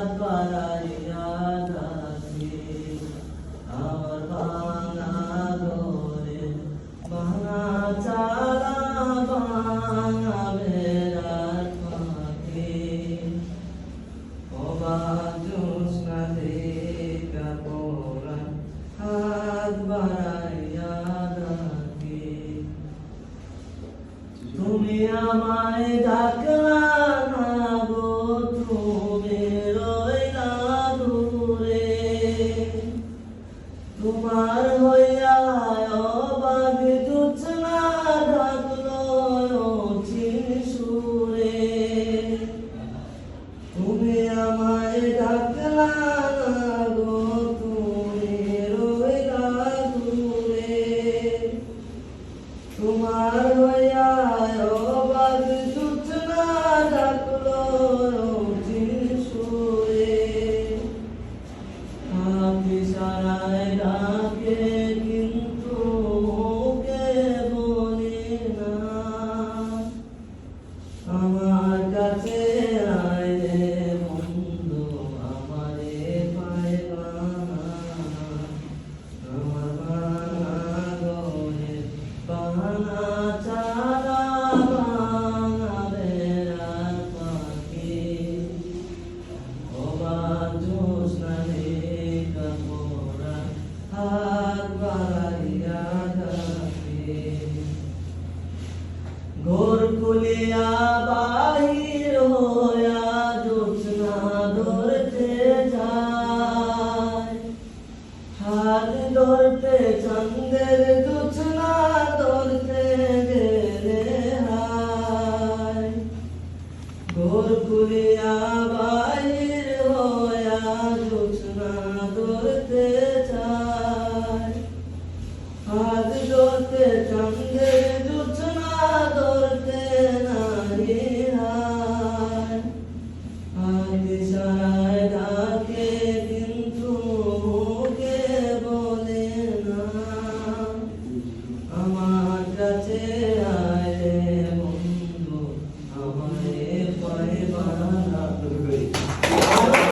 হাত বাড়াইয়া ডাকে আমার ভাঙা ঘরে ভাঙা চালা ভাঙা বেড়ার ফাঁকে অবাক জ্যোৎস্না দেখা পরাণ হাত বাড়াইয়া ডাকে তুমি আমায় ডাকলা না গো তুমি রইলা দূরে তোমার হইয়া অবাক জ্যোৎস্না ডাকলো অচিন সুরে তুমি আমায় ডাকলা না গো তুমি রইলা দূরে তোমার হইয়া অবাক জ্যোৎস্না ডাকলো অচিন সুরে আপনি সারায় ডাকে কিন্তু মুখে বলে না আমার কাছে আয় রে বন্ধু আমারে পাইবা না আমার ভাঙা ঘরে ভাঙা চালা ভাঙা বেড়ার পাখি অবাক জ্যোৎস্না দেখা পরাণ হাত বাড়াইয়া ডাকে ঘোর খুলিয়া বাহির হইয়া জ্যোৎস্না ধরতে যায় হাত ধরতে চন্দের জ্যোৎস্না ধরতে গেলে হায় ঘোর খুলিয়া বাহির হইয়া জ্যোৎস্না ধরতে চায় হাত ধরতে চন্দের জ্যোৎস্না ধরতে নারী হায় হাত ইশারায় ডাকে কিন্তু মুখে বলে না আমার কাছে